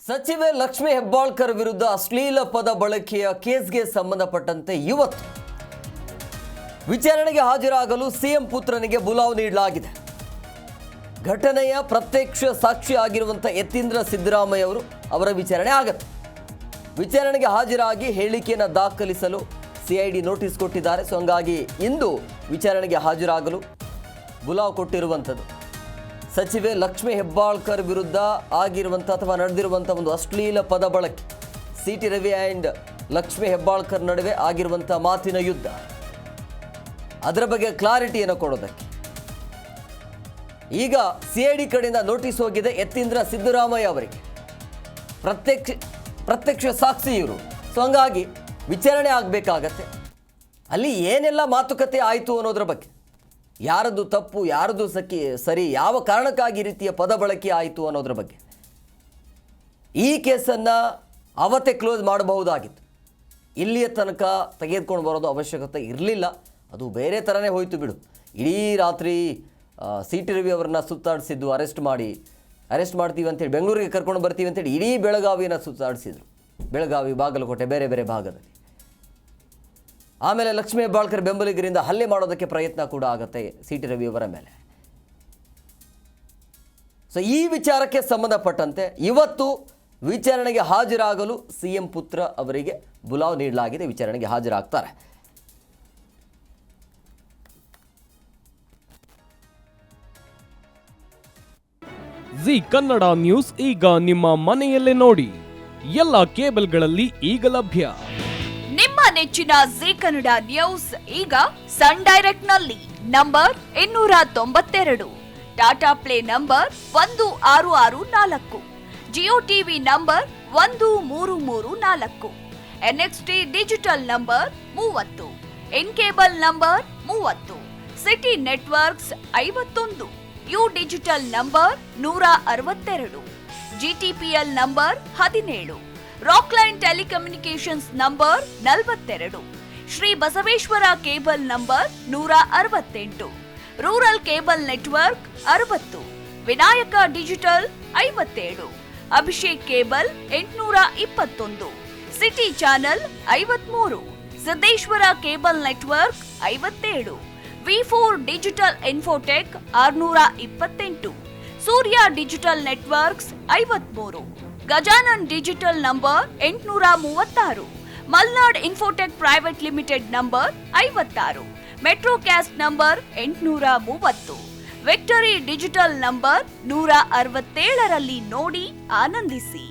ಸಚಿವೆ ಲಕ್ಷ್ಮಿ ಹೆಬ್ಬಾಳ್ಕರ್ ವಿರುದ್ಧ ಅಶ್ಲೀಲ ಪದ ಬಳಕೆಯ ಕೇಸ್ಗೆ ಸಂಬಂಧಪಟ್ಟಂತೆ ಇವತ್ತು ವಿಚಾರಣೆಗೆ ಹಾಜರಾಗಲು ಸಿಎಂ ಪುತ್ರನಿಗೆ ಬುಲಾವ್ ನೀಡಲಾಗಿದೆ. ಘಟನೆಯ ಪ್ರತ್ಯಕ್ಷ ಸಾಕ್ಷಿ ಆಗಿರುವಂಥ ಯತೀಂದ್ರ ಸಿದ್ದರಾಮಯ್ಯ ಅವರ ವಿಚಾರಣೆ ಆಗುತ್ತೆ. ವಿಚಾರಣೆಗೆ ಹಾಜರಾಗಿ ಹೇಳಿಕೆಯನ್ನು ದಾಖಲಿಸಲು ಸಿಐಡಿ ನೋಟಿಸ್ ಕೊಟ್ಟಿದ್ದಾರೆ. ಸೊ ಹಂಗಾಗಿ ಇಂದು ವಿಚಾರಣೆಗೆ ಹಾಜರಾಗಲು ಬುಲಾವ್ ಕೊಟ್ಟಿರುವಂಥದ್ದು. ಸಚಿವೆ ಲಕ್ಷ್ಮಿ ಹೆಬ್ಬಾಳ್ಕರ್ ವಿರುದ್ಧ ಆಗಿರುವಂಥ ಅಥವಾ ನಡೆದಿರುವಂಥ ಒಂದು ಅಶ್ಲೀಲ ಪದ ಬಳಕೆ, ಸಿ.ಟಿ. ರವಿ ಆ್ಯಂಡ್ ಲಕ್ಷ್ಮಿ ಹೆಬ್ಬಾಳ್ಕರ್ ನಡುವೆ ಆಗಿರುವಂಥ ಮಾತಿನ ಯುದ್ಧ, ಅದರ ಬಗ್ಗೆ ಕ್ಲಾರಿಟಿಯನ್ನು ಕೊಡೋದಕ್ಕೆ ಈಗ ಸಿಐಡಿ ಕಡೆಯಿಂದ ನೋಟಿಸ್ ಹೋಗಿದೆ ಯತೀಂದ್ರ ಸಿದ್ದರಾಮಯ್ಯ ಅವರಿಗೆ. ಪ್ರತ್ಯಕ್ಷ ಸಾಕ್ಷಿ ಇವರು. ಸೊ ಹಂಗಾಗಿ ವಿಚಾರಣೆ ಆಗಬೇಕಾಗತ್ತೆ. ಅಲ್ಲಿ ಏನೆಲ್ಲ ಮಾತುಕತೆ ಆಯಿತು ಅನ್ನೋದ್ರ ಬಗ್ಗೆ, ಯಾರದು ತಪ್ಪು ಯಾರದು ಸರಿ, ಯಾವ ಕಾರಣಕ್ಕಾಗಿ ಈ ರೀತಿಯ ಪದ ಬಳಕೆ ಆಯಿತು ಅನ್ನೋದ್ರ ಬಗ್ಗೆ ಈ ಕೇಸನ್ನು ಅವತ್ತೇ ಕ್ಲೋಸ್ ಮಾಡಬಹುದಾಗಿತ್ತು. ಇಲ್ಲಿಯ ತನಕ ತೆಗೆದುಕೊಂಡು ಬರೋದು ಅವಶ್ಯಕತೆ ಇರಲಿಲ್ಲ. ಅದು ಬೇರೆ ಥರನೇ ಹೋಯಿತು ಬಿಡು. ಇಡೀ ರಾತ್ರಿ ಸಿ.ಟಿ. ರವಿ ಅವರನ್ನ ಸುತ್ತಾಡಿಸಿದ್ದು, ಅರೆಸ್ಟ್ ಮಾಡ್ತೀವಿ ಅಂತೇಳಿ, ಬೆಂಗಳೂರಿಗೆ ಕರ್ಕೊಂಡು ಬರ್ತೀವಿ ಅಂತೇಳಿ ಇಡೀ ಬೆಳಗಾವಿಯನ್ನು ಸುತ್ತಾಡಿಸಿದ್ರು. ಬೆಳಗಾವಿ, ಬಾಗಲಕೋಟೆ, ಬೇರೆ ಬೇರೆ ಭಾಗದಲ್ಲಿ. ಆಮೇಲೆ ಲಕ್ಷ್ಮೀ ಹೆಬ್ಬಾಳ್ಕರ್ ಬೆಂಬಲಿಗರಿಂದ ಹಲ್ಲೆ ಮಾಡೋದಕ್ಕೆ ಪ್ರಯತ್ನ ಕೂಡ ಆಗುತ್ತೆ ಸಿ.ಟಿ. ರವಿ ಅವರ ಮೇಲೆ. ಸೊ ಈ ವಿಚಾರಕ್ಕೆ ಸಂಬಂಧಪಟ್ಟಂತೆ ಇವತ್ತು ವಿಚಾರಣೆಗೆ ಹಾಜರಾಗಲು ಸಿಎಂ ಪುತ್ರ ಅವರಿಗೆ ಬುಲಾವ್ ನೀಡಲಾಗಿದೆ. ವಿಚಾರಣೆಗೆ ಹಾಜರಾಗ್ತಾರೆ. ಜಿ ಕನ್ನಡ ನ್ಯೂಸ್ ಈಗ ನಿಮ್ಮ ಮನೆಯಲ್ಲೇ ನೋಡಿ. ಎಲ್ಲ ಕೇಬಲ್ಗಳಲ್ಲಿ ಈಗ ಲಭ್ಯ. ನಿಮ್ಮ ನೆಚ್ಚಿನ ಜಿ ಕನ್ನಡ ನ್ಯೂಸ್ ಈಗ ಸನ್ ಡೈರೆಕ್ಟ್ ನಲ್ಲಿ number 292, Tata Play number 1664, Jio TV number 1334, NXT digital number 30, In cable number 30, City networks 51, U digital number 162, GTPL number 17, Rockline telecommunications number 42, Shri Basaveshwara cable number 168, rural cable network 60, Vinayaka digital 57, Abhishek cable 821, City channel 53, Siddeshwara cable network 57, ವಿ4 digital infotech 628, Surya digital networks 53, Gajanan digital number 836, Malnad infotech private limited number 56, metro cast number 830, victory digital number 167ರಲ್ಲಿ ನೋಡಿ ಆನಂದಿಸಿ.